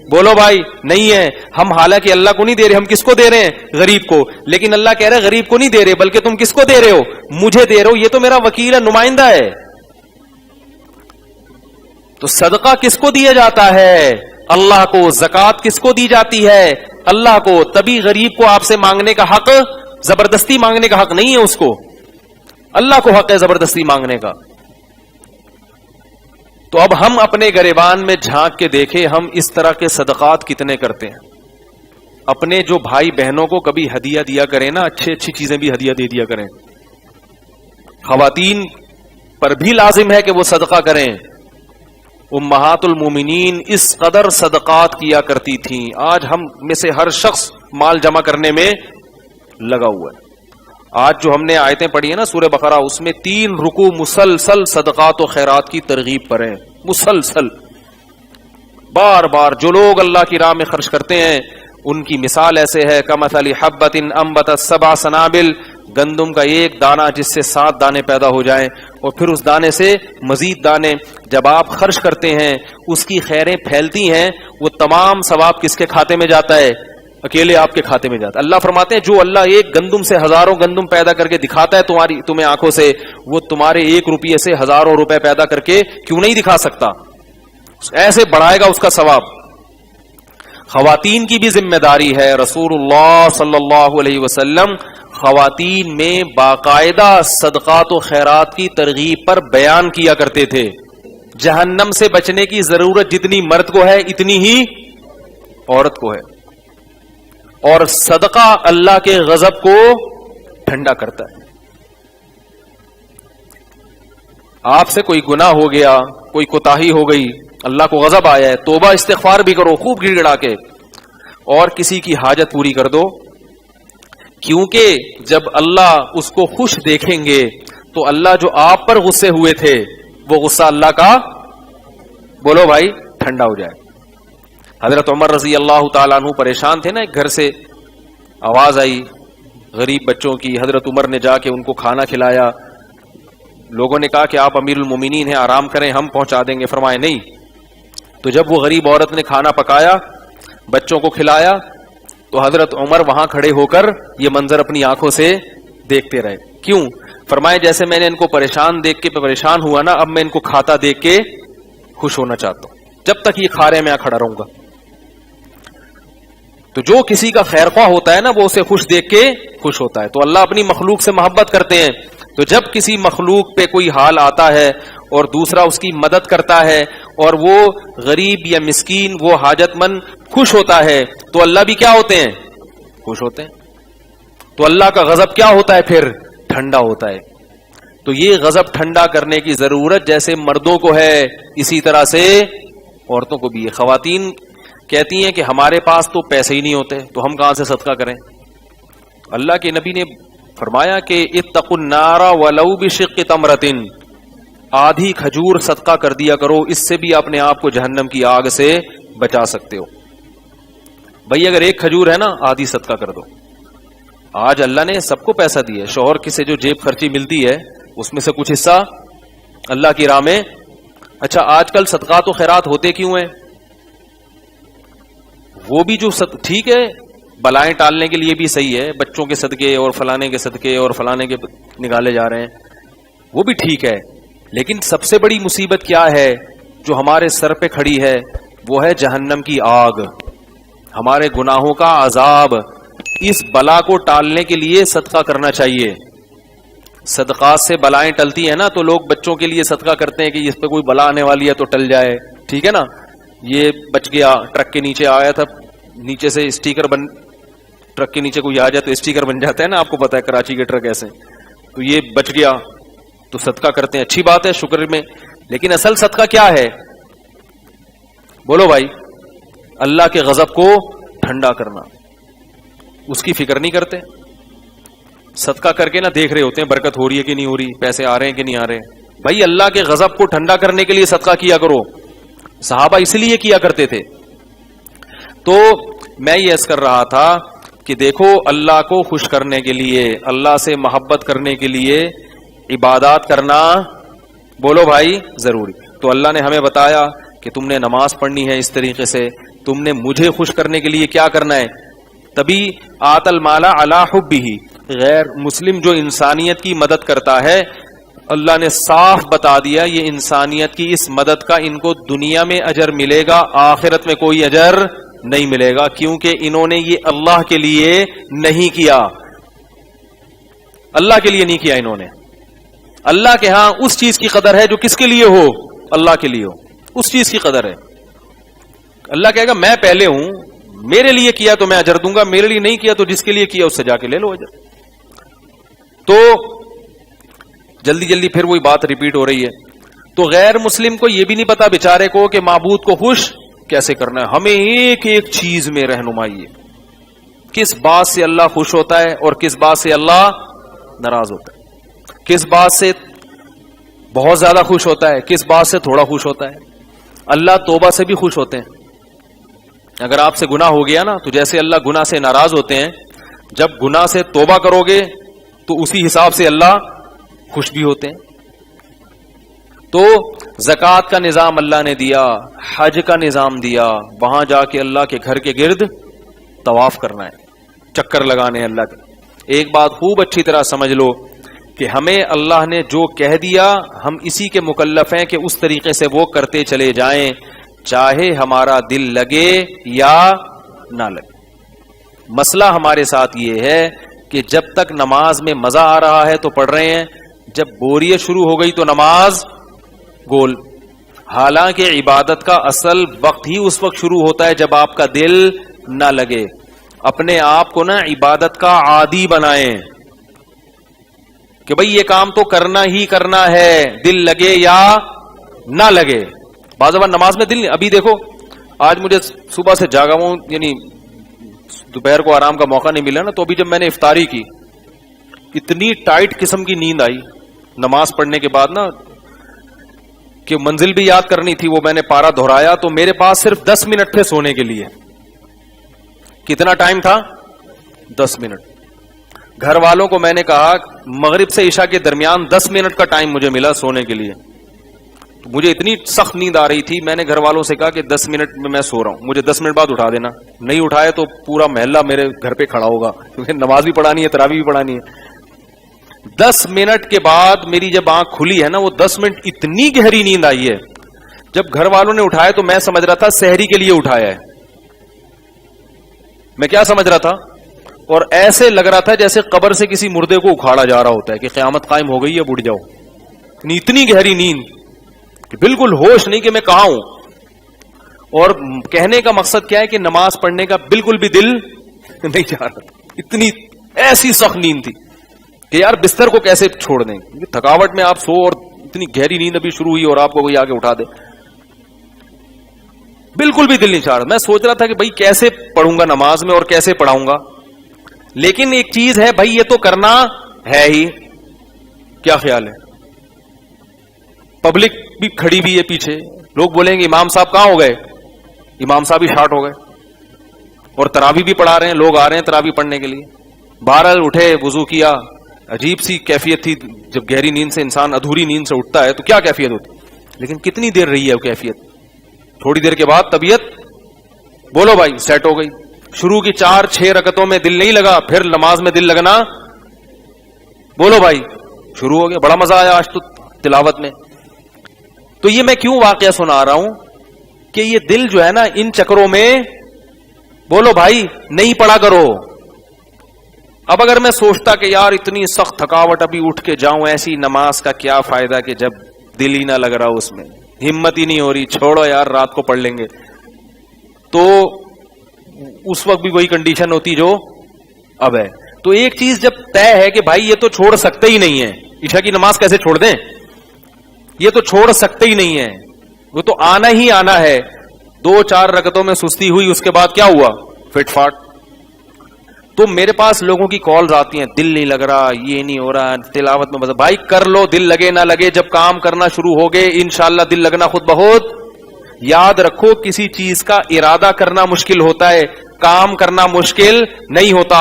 بولو بھائی نہیں ہے. ہم حالانکہ اللہ کو نہیں دے رہے, ہم کس کو دے رہے ہیں؟ غریب کو. لیکن اللہ کہہ رہے غریب کو نہیں دے رہے, بلکہ تم کس کو دے رہے ہو؟ مجھے دے رہے ہو, یہ تو میرا وکیل ہے, نمائندہ ہے. تو صدقہ کس کو دیا جاتا ہے؟ اللہ کو. زکوٰۃ کس کو دی جاتی ہے؟ اللہ کو. تبھی غریب کو آپ سے مانگنے کا حق, زبردستی مانگنے کا حق نہیں ہے اس کو, اللہ کو حق ہے زبردستی مانگنے کا. تو اب ہم اپنے گریبان میں جھانک کے دیکھیں ہم اس طرح کے صدقات کتنے کرتے ہیں. اپنے جو بھائی بہنوں کو کبھی ہدیہ دیا کریں نا, اچھی چیزیں بھی ہدیہ دے دیا کریں. خواتین پر بھی لازم ہے کہ وہ صدقہ کریں. امہات المومنین اس قدر صدقات کیا کرتی تھیں. آج ہم میں سے ہر شخص مال جمع کرنے میں لگا ہوا ہے. آج جو ہم نے آیتیں پڑھی ہیں نا سورہ بقرہ, اس میں 3 رکوع مسلسل صدقات و خیرات کی ترغیب پر ہیں. مسلسل بار بار جو لوگ اللہ کی راہ میں خرچ کرتے ہیں ان کی مثال ایسے ہے کمثل حبۃ انبتت 7 سنابل, گندم کا ایک دانہ جس سے 7 دانے پیدا ہو جائیں اور پھر اس دانے سے مزید دانے. جب آپ خرچ کرتے ہیں اس کی خیریں پھیلتی ہیں, وہ تمام ثواب کس کے کھاتے میں جاتا ہے؟ اکیلے آپ کے کھاتے میں جاتا ہے. اللہ فرماتے ہیں جو اللہ ایک گندم سے ہزاروں گندم پیدا کر کے دکھاتا ہے تمہیں آنکھوں سے, وہ تمہارے 1 روپیے سے ہزاروں روپے پیدا کر کے کیوں نہیں دکھا سکتا؟ ایسے بڑھائے گا اس کا ثواب. خواتین کی بھی ذمہ داری ہے. رسول اللہ صلی اللہ علیہ وسلم خواتین میں باقاعدہ صدقات و خیرات کی ترغیب پر بیان کیا کرتے تھے. جہنم سے بچنے کی ضرورت جتنی مرد کو ہے اتنی ہی عورت کو ہے, اور صدقہ اللہ کے غضب کو ٹھنڈا کرتا ہے. آپ سے کوئی گناہ ہو گیا, کوئی کوتاہی ہو گئی, اللہ کو غضب آیا ہے, توبہ استغفار بھی کرو خوب گڑ گڑا کے, اور کسی کی حاجت پوری کر دو. کیونکہ جب اللہ اس کو خوش دیکھیں گے تو اللہ جو آپ پر غصے ہوئے تھے وہ غصہ اللہ کا بولو بھائی ٹھنڈا ہو جائے. حضرت عمر رضی اللہ تعالیٰ عنہ پریشان تھے نا, ایک گھر سے آواز آئی غریب بچوں کی. حضرت عمر نے جا کے ان کو کھانا کھلایا. لوگوں نے کہا کہ آپ امیر المومنین ہیں, آرام کریں, ہم پہنچا دیں گے. فرمائے نہیں. تو جب وہ غریب عورت نے کھانا پکایا, بچوں کو کھلایا, تو حضرت عمر وہاں کھڑے ہو کر یہ منظر اپنی آنکھوں سے دیکھتے رہے. کیوں؟ فرمائے جیسے میں نے ان کو پریشان دیکھ کے پریشان ہوا نا, اب میں ان کو کھاتا دیکھ کے خوش ہونا چاہتا ہوں. جب تک یہ کھا رہے میں کھڑا رہوں گا. تو جو کسی کا خیر خواہ ہوتا ہے نا, وہ اسے خوش دیکھ کے خوش ہوتا ہے. تو اللہ اپنی مخلوق سے محبت کرتے ہیں. تو جب کسی مخلوق پہ کوئی حال آتا ہے اور دوسرا اس کی مدد کرتا ہے اور وہ غریب یا مسکین, وہ حاجت مند خوش ہوتا ہے, تو اللہ بھی کیا ہوتے ہیں؟ خوش ہوتے ہیں. تو اللہ کا غضب کیا ہوتا ہے پھر؟ ٹھنڈا ہوتا ہے. تو یہ غضب ٹھنڈا کرنے کی ضرورت جیسے مردوں کو ہے, اسی طرح سے عورتوں کو بھی ہے. خواتین کہتی ہیں کہ ہمارے پاس تو پیسے ہی نہیں ہوتے, تو ہم کہاں سے صدقہ کریں؟ اللہ کے نبی نے فرمایا کہ اتقوا النار ولو بشق تمرۃ, آدھی کھجور صدقہ کر دیا کرو, اس سے بھی اپنے آپ کو جہنم کی آگ سے بچا سکتے ہو. بھئی اگر ایک کھجور ہے نا, آدھی صدقہ کر دو. آج اللہ نے سب کو پیسہ دیا ہے, شوہر کی سے جو جیب خرچی ملتی ہے اس میں سے کچھ حصہ اللہ کی راہ میں. اچھا آج کل صدقات و خیرات ہوتے کیوں ہیں؟ وہ بھی جو ٹھیک ہے, بلائیں ٹالنے کے لیے بھی صحیح ہے, بچوں کے صدقے اور فلانے کے صدقے اور فلانے کے نکالے جا رہے ہیں, وہ بھی ٹھیک ہے. لیکن سب سے بڑی مصیبت کیا ہے جو ہمارے سر پہ کھڑی ہے؟ وہ ہے جہنم کی آگ, ہمارے گناہوں کا عذاب. اس بلا کو ٹالنے کے لیے صدقہ کرنا چاہیے. صدقات سے بلائیں ٹلتی ہیں نا, تو لوگ بچوں کے لیے صدقہ کرتے ہیں کہ اس پہ کوئی بلا آنے والی ہے تو ٹل جائے. ٹھیک ہے نا, یہ بچ گیا, ٹرک کے نیچے آیا تھا, نیچے سے اسٹیکر بن, ٹرک کے نیچے کوئی آ جائے تو اسٹیکر بن جاتا ہے نا, آپ کو پتا ہے کراچی کے ٹرک ایسے. تو یہ بچ گیا تو صدقہ کرتے ہیں, اچھی بات ہے, شکر میں. لیکن اصل صدقہ کیا ہے؟ بولو بھائی. اللہ کے غضب کو ٹھنڈا کرنا. اس کی فکر نہیں کرتے. صدقہ کر کے نہ دیکھ رہے ہوتے ہیں برکت ہو رہی ہے کہ نہیں ہو رہی, پیسے آ رہے ہیں کہ نہیں آ رہے. بھائی اللہ کے غضب کو ٹھنڈا کرنے کے لیے صدقہ کیا کرو. صحابہ اس لیے کیا کرتے تھے. تو میں یہ عرض کر رہا تھا کہ دیکھو, اللہ کو خوش کرنے کے لیے, اللہ سے محبت کرنے کے لیے عبادات کرنا, بولو بھائی, ضروری. تو اللہ نے ہمیں بتایا کہ تم نے نماز پڑھنی ہے اس طریقے سے, تم نے مجھے خوش کرنے کے لیے کیا کرنا ہے. تبھی آت المال علی حبہ, غیر مسلم جو انسانیت کی مدد کرتا ہے, اللہ نے صاف بتا دیا یہ انسانیت کی اس مدد کا ان کو دنیا میں اجر ملے گا, آخرت میں کوئی اجر نہیں ملے گا, کیونکہ انہوں نے یہ اللہ کے لیے نہیں کیا. اللہ کے لیے نہیں کیا انہوں نے. اللہ کے ہاں اس چیز کی قدر ہے جو کس کے لیے ہو؟ اللہ کے لیے ہو, اس چیز کی قدر ہے. اللہ کہے گا میں پہلے ہوں, میرے لیے کیا تو میں اجر دوں گا, میرے لیے نہیں کیا تو جس کے لیے کیا اس سے جا کے لے لو اجر. تو جلدی جلدی پھر وہی بات ریپیٹ ہو رہی ہے. تو غیر مسلم کو یہ بھی نہیں پتا بیچارے کو کہ معبود کو خوش کیسے کرنا ہے. ہمیں ایک ایک چیز میں رہنمائی ہے, کس بات سے اللہ خوش ہوتا ہے اور کس بات سے اللہ ناراض ہوتا ہے, کس بات سے بہت زیادہ خوش ہوتا ہے, کس بات سے تھوڑا خوش ہوتا ہے. اللہ توبہ سے بھی خوش ہوتے ہیں. اگر آپ سے گناہ ہو گیا نا, تو جیسے اللہ گناہ سے ناراض ہوتے ہیں, جب گناہ سے توبہ کرو گے تو اسی حساب سے اللہ خوش بھی ہوتے ہیں. تو زکوٰۃ کا نظام اللہ نے دیا, حج کا نظام دیا, وہاں جا کے اللہ کے گھر کے گرد طواف کرنا ہے, چکر لگانے ہیں اللہ کے. ایک بات خوب اچھی طرح سمجھ لو کہ ہمیں اللہ نے جو کہہ دیا ہم اسی کے مکلف ہیں کہ اس طریقے سے وہ کرتے چلے جائیں, چاہے ہمارا دل لگے یا نہ لگے. مسئلہ ہمارے ساتھ یہ ہے کہ جب تک نماز میں مزہ آ رہا ہے تو پڑھ رہے ہیں, جب بوریت شروع ہو گئی تو نماز گول. حالانکہ عبادت کا اصل وقت ہی اس وقت شروع ہوتا ہے جب آپ کا دل نہ لگے. اپنے آپ کو نا عبادت کا عادی بنائیں کہ بھئی یہ کام تو کرنا ہی کرنا ہے, دل لگے یا نہ لگے. بعض اوقات نماز میں دل نہیں. ابھی دیکھو آج مجھے صبح سے جاگا ہوں, یعنی دوپہر کو آرام کا موقع نہیں ملا نا, تو ابھی جب میں نے افطاری کی اتنی ٹائٹ قسم کی نیند آئی نماز پڑھنے کے بعد نا, کہ منزل بھی یاد کرنی تھی. وہ میں نے پارا دہرایا تو میرے پاس صرف 10 منٹ تھے سونے کے لیے. کتنا ٹائم تھا؟ 10 منٹ. گھر والوں کو میں نے کہا مغرب سے عشاء کے درمیان 10 منٹ کا ٹائم مجھے ملا سونے کے لیے, تو مجھے اتنی سخت نیند آ رہی تھی, میں نے گھر والوں سے کہا کہ 10 منٹ میں سو رہا ہوں, مجھے 10 منٹ بعد اٹھا دینا. نہیں اٹھائے تو پورا محلہ میرے گھر پہ کھڑا ہوگا, کیونکہ نماز بھی پڑھانی ہے, تراویح بھی پڑھانی ہے. 10 منٹ کے بعد میری جب آنکھ کھلی ہے نا, وہ 10 منٹ اتنی گہری نیند آئی ہے. جب گھر والوں نے اٹھایا تو میں سمجھ رہا تھا سحری کے لیے اٹھایا ہے. میں کیا سمجھ رہا تھا, اور ایسے لگ رہا تھا جیسے قبر سے کسی مردے کو اکھاڑا جا رہا ہوتا ہے کہ قیامت قائم ہو گئی ہے, اٹھ جاؤ. اتنی گہری نیند کہ بالکل ہوش نہیں کہ میں کہاں ہوں. اور کہنے کا مقصد کیا ہے کہ نماز پڑھنے کا بالکل بھی دل نہیں چاہ رہا تھا. اتنی ایسی سخت نیند تھی کہ یار بستر کو کیسے چھوڑ دیں, تھکاوٹ میں آپ سو اور اتنی گہری نیند ابھی شروع ہوئی اور آپ کو کوئی آگے اٹھا دے. بالکل بھی دل نہیں چاہ رہا. میں سوچ رہا تھا کہ بھائی کیسے پڑھوں گا نماز میں اور کیسے پڑھاؤں گا. لیکن ایک چیز ہے بھائی, یہ تو کرنا ہے ہی. کیا خیال ہے؟ پبلک بھی کھڑی بھی ہے پیچھے, لوگ بولیں گے امام صاحب کہاں ہو گئے, امام صاحب بھی شارٹ ہو گئے, اور تراویح بھی پڑھا رہے ہیں, لوگ آ رہے ہیں تراویح پڑھنے کے لیے. بہرحال اٹھے, وضو کیا. عجیب سی کیفیت تھی, جب گہری نیند سے انسان ادھوری نیند سے اٹھتا ہے تو کیا کیفیت ہوتی. لیکن کتنی دیر رہی ہے وہ کیفیت. تھوڑی دیر کے بعد طبیعت بولو بھائی سیٹ ہو گئی. شروع کی 4-6 رکعتوں میں دل نہیں لگا, پھر نماز میں دل لگنا بولو بھائی شروع ہو گیا. بڑا مزہ آیا آج تو تلاوت میں. تو یہ میں کیوں واقعہ سنا رہا ہوں کہ یہ دل جو ہے نا ان چکروں میں بولو بھائی نہیں پڑا کرو. اب اگر میں سوچتا کہ یار اتنی سخت تھکاوٹ ابھی اٹھ کے جاؤں, ایسی نماز کا کیا فائدہ کہ جب دل ہی نہ لگ رہا اس میں, ہمت ہی نہیں ہو رہی, چھوڑو یار رات کو پڑھ لیں گے. تو اس وقت بھی وہی کنڈیشن ہوتی جو اب ہے. تو ایک چیز جب طے ہے کہ بھائی یہ تو چھوڑ سکتے ہی نہیں ہے, عشاء کی نماز کیسے چھوڑ دیں, یہ تو چھوڑ سکتے ہی نہیں ہے, وہ تو آنا ہی آنا ہے. 2-4 رکعتوں میں سستی ہوئی, اس کے بعد کیا ہوا, فٹ فاٹ. تو میرے پاس لوگوں کی کالز آتی ہیں, دل نہیں لگ رہا, یہ نہیں ہو رہا, تلاوت میں بس. بھائی کر لو, دل لگے نہ لگے, جب کام کرنا شروع ہو گئے انشاءاللہ دل لگنا خود بہت. یاد رکھو کسی چیز کا ارادہ کرنا مشکل ہوتا ہے, کام کرنا مشکل نہیں ہوتا.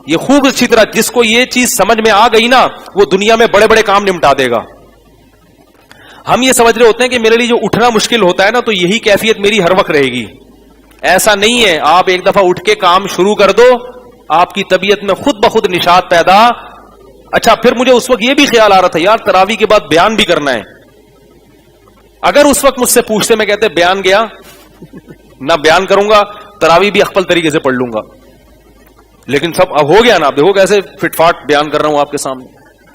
یہ خوب اچھی طرح جس کو یہ چیز سمجھ میں آ گئی نا, وہ دنیا میں بڑے بڑے کام نمٹا دے گا. ہم یہ سمجھ رہے ہوتے ہیں کہ میرے لیے جو اٹھنا مشکل ہوتا ہے نا, تو یہی کیفیت میری ہر وقت رہے گی. ایسا نہیں ہے. آپ ایک دفعہ اٹھ کے کام شروع کر دو, آپ کی طبیعت میں خود بخود نشاط پیدا. اچھا پھر مجھے اس وقت یہ بھی خیال آ رہا تھا یار تراویح کے بعد بیان بھی کرنا ہے. اگر اس وقت مجھ سے پوچھتے, میں کہتے بیان گیا نہ بیان کروں گا, تراویح بھی اخپل طریقے سے پڑھ لوں گا. لیکن سب اب ہو گیا نا, آپ دیکھو کیسے فٹ فاٹ بیان کر رہا ہوں آپ کے سامنے.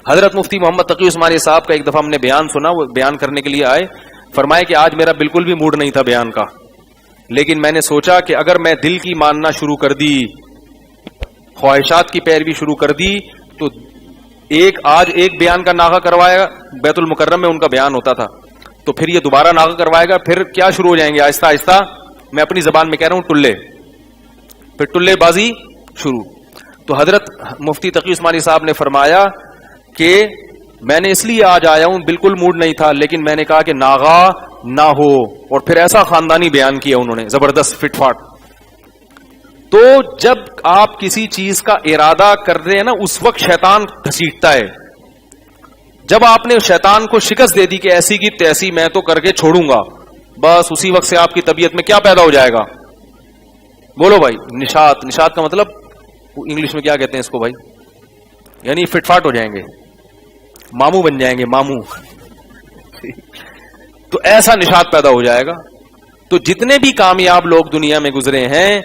حضرت مفتی محمد تقی عثمانی صاحب کا ایک دفعہ ہم نے بیان سنا, وہ بیان کرنے کے لیے آئے, فرمائے کہ آج میرا بالکل بھی موڈ نہیں تھا بیان کا, لیکن میں نے سوچا کہ اگر میں دل کی ماننا شروع کر دی, خواہشات کی پیروی شروع کر دی, تو آج ایک بیان کا ناغہ کروایا, بیت المکرم میں ان کا بیان ہوتا تھا, تو پھر یہ دوبارہ ناغہ کروائے گا, پھر کیا شروع ہو جائیں گے آہستہ آہستہ, میں اپنی زبان میں کہہ رہا ہوں ٹلے, پھر ٹلے بازی شروع. تو حضرت مفتی تقی عثمانی صاحب نے فرمایا کہ میں نے اس لیے آج آیا ہوں, بالکل موڈ نہیں تھا, لیکن میں نے کہا کہ ناغہ نہ ہو, اور پھر ایسا خاندانی بیان کیا انہوں نے زبردست فٹ فاٹ. تو جب آپ کسی چیز کا ارادہ کر رہے ہیں نا, اس وقت شیطان گھسیٹتا ہے. جب آپ نے شیطان کو شکست دے دی کہ ایسی کی تیسی میں تو کر کے چھوڑوں گا, بس اسی وقت سے آپ کی طبیعت میں کیا پیدا ہو جائے گا, بولو بھائی نشاط. نشاط کا مطلب انگلش میں کیا کہتے ہیں اس کو بھائی, یعنی فٹ فاٹ ہو جائیں گے, ماموں بن جائیں گے, ماموں. تو ایسا نشاط پیدا ہو جائے گا. تو جتنے بھی کامیاب لوگ دنیا میں گزرے ہیں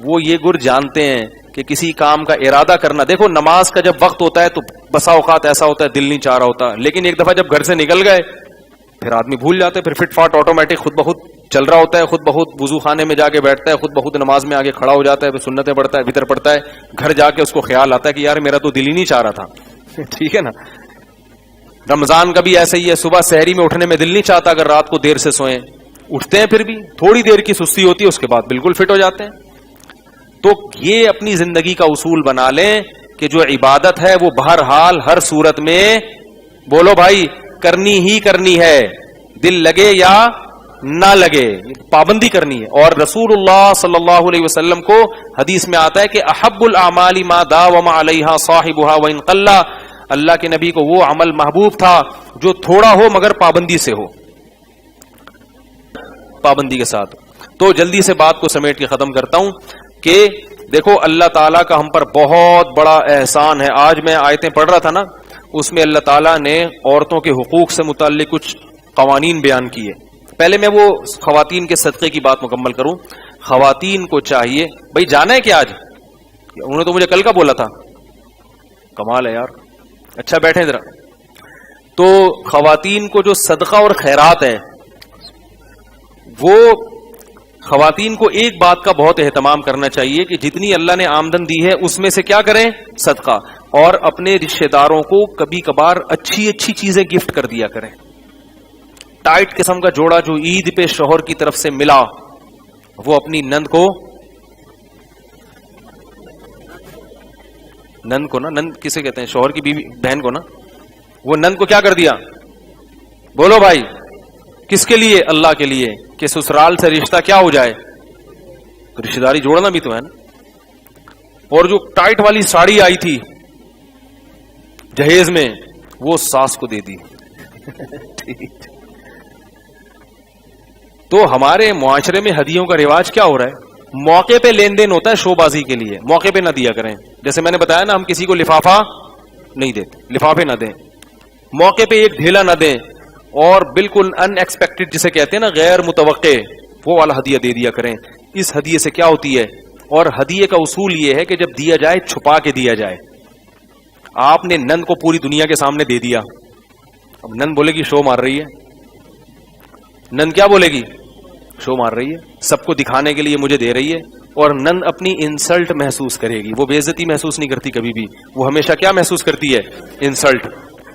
وہ یہ گر جانتے ہیں کہ کسی کام کا ارادہ کرنا. دیکھو نماز کا جب وقت ہوتا ہے تو بسا اوقات ایسا ہوتا ہے دل نہیں چاہ رہا ہوتا, لیکن ایک دفعہ جب گھر سے نکل گئے پھر آدمی بھول جاتے ہیں, پھر فٹ فاٹ آٹومیٹک خود بخود چل رہا ہوتا ہے, خود بخود وضو خانے میں جا کے بیٹھتا ہے, خود بخود نماز میں آگے کھڑا ہو جاتا ہے, پھر سنتیں پڑھتا ہے, وتر پڑھتا ہے, گھر جا کے اس کو خیال آتا ہے کہ یار میرا تو دل ہی نہیں چاہ رہا تھا. ٹھیک ہے نا. رمضان کا بھی ایسا ہی ہے, صبح سحری میں اٹھنے میں دل نہیں چاہتا اگر رات کو دیر سے سوئیں, اٹھتے ہیں پھر بھی تھوڑی دیر کی سستی ہوتی ہے, اس کے بعد بالکل فٹ ہو جاتے ہیں. تو یہ اپنی زندگی کا اصول بنا لیں کہ جو عبادت ہے وہ بہرحال ہر صورت میں بولو بھائی کرنی ہی کرنی ہے, دل لگے یا نہ لگے, پابندی کرنی ہے. اور رسول اللہ صلی اللہ علیہ وسلم کو حدیث میں آتا ہے کہ احب الاعمال ما داوم علیہا صاحبها وان قل, اللہ کے نبی کو وہ عمل محبوب تھا جو تھوڑا ہو مگر پابندی سے ہو. پابندی کے ساتھ. تو جلدی سے بات کو سمیٹ کے ختم کرتا ہوں کہ دیکھو اللہ تعالیٰ کا ہم پر بہت بڑا احسان ہے. آج میں آیتیں پڑھ رہا تھا نا, اس میں اللہ تعالیٰ نے عورتوں کے حقوق سے متعلق کچھ قوانین بیان کیے. پہلے میں وہ خواتین کے صدقے کی بات مکمل کروں. خواتین کو چاہیے, بھائی جانا ہے کیا آج؟ انہوں نے تو مجھے کل کا بولا تھا. کمال ہے یار. اچھا بیٹھیں ذرا. تو خواتین کو جو صدقہ اور خیرات ہے, وہ خواتین کو ایک بات کا بہت اہتمام کرنا چاہیے کہ جتنی اللہ نے آمدن دی ہے اس میں سے کیا کریں؟ صدقہ. اور اپنے رشتہ داروں کو کبھی کبھار اچھی اچھی چیزیں گفٹ کر دیا کریں. ٹائٹ قسم کا جوڑا جو عید پہ شوہر کی طرف سے ملا, وہ اپنی نند کو نا, نند کسے کہتے ہیں؟ شوہر کی بیوی بہن کو نا. وہ نند کو کیا کر دیا؟ بولو بھائی, کس کے لیے؟ اللہ کے لیے, کہ سسرال سے رشتہ کیا ہو جائے, رشتہ داری جوڑنا بھی تو ہے نا. اور جو ٹائٹ والی ساڑی آئی تھی جہیز میں, وہ ساس کو دے دی. تو ہمارے معاشرے میں ہدیوں کا رواج کیا ہو رہا ہے؟ موقع پہ لین دین ہوتا ہے شو بازی کے لیے, موقع پہ نہ دیا کریں. جیسے میں نے بتایا نا, ہم کسی کو لفافہ نہیں دیتے, لفافے نہ دیں, موقع پہ ایک ڈھیلا نہ دیں, اور بالکل ان ایکسپیکٹڈ جسے کہتے ہیں نا, غیر متوقع, وہ والا ہدیہ دے دیا کریں. اس ہدیے سے کیا ہوتی ہے؟ اور ہدیے کا اصول یہ ہے کہ جب دیا جائے چھپا کے دیا جائے. آپ نے نند کو پوری دنیا کے سامنے دے دیا, اب نند بولے گی شو مار رہی ہے. نند کیا بولے گی؟ شو مار رہی ہے, سب کو دکھانے کے لیے مجھے دے رہی ہے. اور نند اپنی انسلٹ محسوس کرے گی. وہ بے عزتی محسوس نہیں کرتی کبھی بھی, وہ ہمیشہ کیا محسوس کرتی ہے؟ انسلٹ.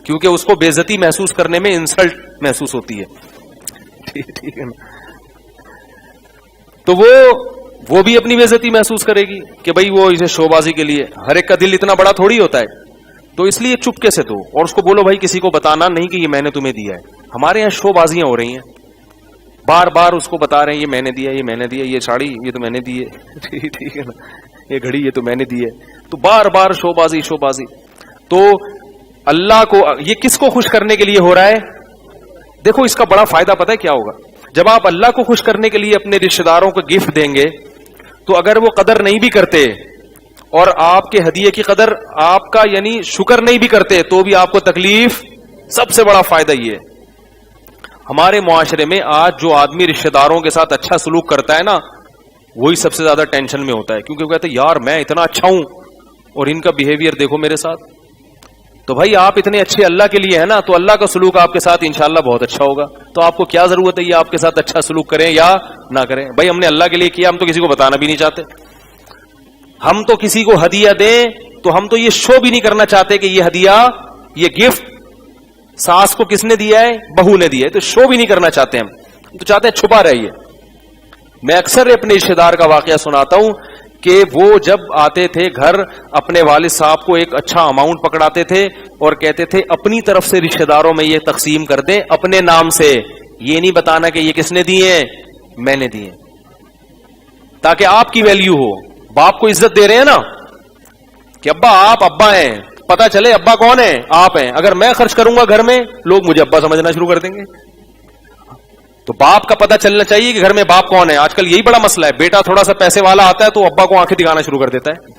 کیونکہ اس کو بے عزتی محسوس کرنے میں انسلٹ محسوس ہوتی ہے. ٹھیک ہے نا. تو وہ بھی اپنی بے عزتی محسوس کرے گی کہ بھائی وہ اسے شو بازی کے لیے. ہر ایک کا دل اتنا بڑا تھوڑی ہوتا ہے, تو اس لیے چپکے سے دو, اور اس کو بولو بھائی کسی کو بتانا نہیں کہ یہ میں نے تمہیں دیا ہے. ہمارے یہاں شو بازیاں ہو رہی ہیں, بار بار اس کو بتا رہے ہیں یہ میں نے دیا, یہ میں نے دیا, یہ ساڑی یہ تو میں نے دی ہے, ٹھیک ہے نا, یہ گھڑی یہ تو میں نے دی ہے. تو بار بار شو بازی شو بازی. تو اللہ کو یہ کس کو خوش کرنے کے لیے ہو رہا ہے؟ دیکھو اس کا بڑا فائدہ پتہ ہے کیا ہوگا؟ جب آپ اللہ کو خوش کرنے کے لیے اپنے رشتہ داروں کو گفٹ دیں گے, تو اگر وہ قدر نہیں بھی کرتے اور آپ کے ہدیے کی قدر آپ کا یعنی شکر نہیں بھی کرتے, تو بھی آپ کو تکلیف. سب سے بڑا فائدہ یہ ہے. ہمارے معاشرے میں آج جو آدمی رشتہ داروں کے ساتھ اچھا سلوک کرتا ہے نا, وہی سب سے زیادہ ٹینشن میں ہوتا ہے, کیونکہ وہ کہتے ہیں یار میں اتنا اچھا ہوں اور ان کا بیہیویئر دیکھو میرے ساتھ. تو بھائی آپ اتنے اچھے اللہ کے لیے ہیں نا, تو اللہ کا سلوک آپ کے ساتھ انشاءاللہ بہت اچھا ہوگا. تو آپ کو کیا ضرورت ہے یہ آپ کے ساتھ اچھا سلوک کریں یا نہ کریں؟ بھائی ہم نے اللہ کے لیے کیا, ہم تو کسی کو بتانا بھی نہیں چاہتے. ہم تو کسی کو ہدیہ دیں تو ہم تو یہ شو بھی نہیں کرنا چاہتے کہ یہ ہدیہ, یہ گفٹ ساس کو کس نے دیا ہے؟ بہو نے دیا ہے. تو شو بھی نہیں کرنا چاہتے ہم, تو چاہتے ہیں چھپا رہیے. میں اکثر اپنے رشتہ دار کا واقعہ سناتا ہوں کہ وہ جب آتے تھے گھر, اپنے والد صاحب کو ایک اچھا اماؤنٹ پکڑاتے تھے اور کہتے تھے اپنی طرف سے رشتہ داروں میں یہ تقسیم کر دیں اپنے نام سے, یہ نہیں بتانا کہ یہ کس نے دیے ہیں, میں نے دیے, تاکہ آپ کی ویلیو ہو. باپ کو عزت دے رہے ہیں نا کہ ابا آپ ابا ہیں, پتا چلے ابا کون ہے؟ آپ ہیں. اگر میں خرچ کروں گا گھر میں, لوگ مجھے ابا سمجھنا شروع کر دیں گے. تو باپ کا پتہ چلنا چاہیے کہ گھر میں باپ کون ہے. آج کل یہی بڑا مسئلہ ہے, بیٹا تھوڑا سا پیسے والا آتا ہے تو ابا کو آنکھیں دکھانا شروع کر دیتا ہے.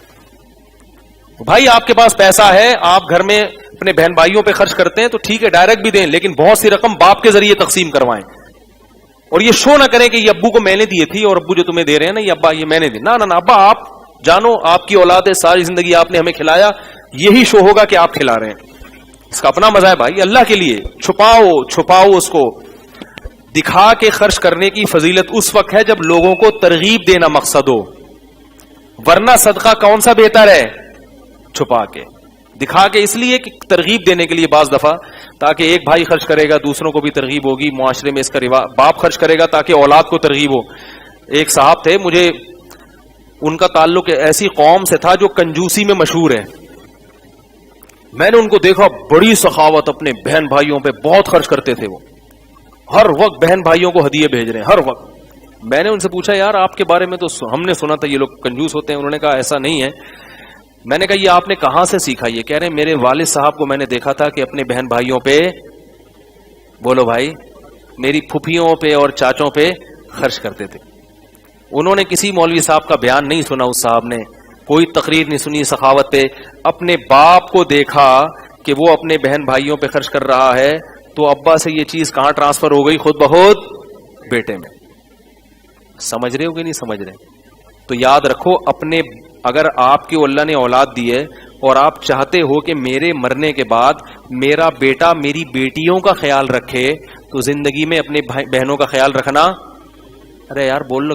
بھائی آپ کے پاس پیسہ ہے, آپ گھر میں اپنے بہن بھائیوں پہ خرچ کرتے ہیں تو ٹھیک ہے ڈائریکٹ بھی دیں, لیکن بہت سی رقم باپ کے ذریعے تقسیم کروائیں. اور یہ شو نہ کریں کہ یہ ابو کو میں نے دیے تھی اور ابو جو تمہیں دے رہے ہیں نا یہ ابا یہ میں نے دی. نہ ابا آپ جانو آپ کی اولاد ہے, ساری زندگی آپ نے ہمیں کھلایا, یہی شو ہوگا کہ آپ کھلا رہے ہیں. اس کا اپنا مزہ ہے بھائی, اللہ کے لیے چھپاؤ اس کو. دکھا کے خرچ کرنے کی فضیلت اس وقت ہے جب لوگوں کو ترغیب دینا مقصد ہو, ورنہ صدقہ کون سا بہتر ہے؟ چھپا کے دکھا کے, اس لیے کہ ترغیب دینے کے لیے بعض دفعہ, تاکہ ایک بھائی خرچ کرے گا دوسروں کو بھی ترغیب ہوگی. معاشرے میں اس کا رواج, باپ خرچ کرے گا تاکہ اولاد کو ترغیب ہو. ایک صاحب تھے, مجھے ان کا تعلق ایسی قوم سے تھا جو کنجوسی میں مشہور ہے. میں نے ان کو دیکھا, بڑی سخاوت, اپنے بہن بھائیوں پہ بہت خرچ کرتے تھے. وہ ہر وقت بہن بھائیوں کو ہدیے بھیج رہے ہیں ہر وقت. میں نے ان سے پوچھا یار آپ کے بارے میں تو ہم نے سنا تھا یہ لوگ کنجوس ہوتے ہیں. انہوں نے کہا ایسا نہیں ہے. میں نے کہا یہ آپ نے کہاں سے سیکھا؟ یہ کہہ رہے ہیں میرے والد صاحب کو میں نے دیکھا تھا کہ اپنے بہن بھائیوں پہ, بولو بھائی, میری پھپھیوں پہ اور چاچوں پہ خرچ کرتے تھے. انہوں نے کسی مولوی صاحب کا بیان نہیں سنا, اس صاحب نے کوئی تقریر نہیں سنی سخاوت پہ, اپنے باپ کو دیکھا کہ وہ اپنے بہن بھائیوں پہ خرچ کر رہا ہے, تو ابا سے یہ چیز کہاں ٹرانسفر ہو گئی, خود بخود بیٹے میں. سمجھ رہے ہو کہ نہیں سمجھ رہے؟ تو یاد رکھو, اپنے اگر آپ کی اللہ نے اولاد دی ہے اور آپ چاہتے ہو کہ میرے مرنے کے بعد میرا بیٹا میری بیٹیوں کا خیال رکھے, تو زندگی میں اپنے بہنوں کا خیال رکھنا. ارے یار بولو.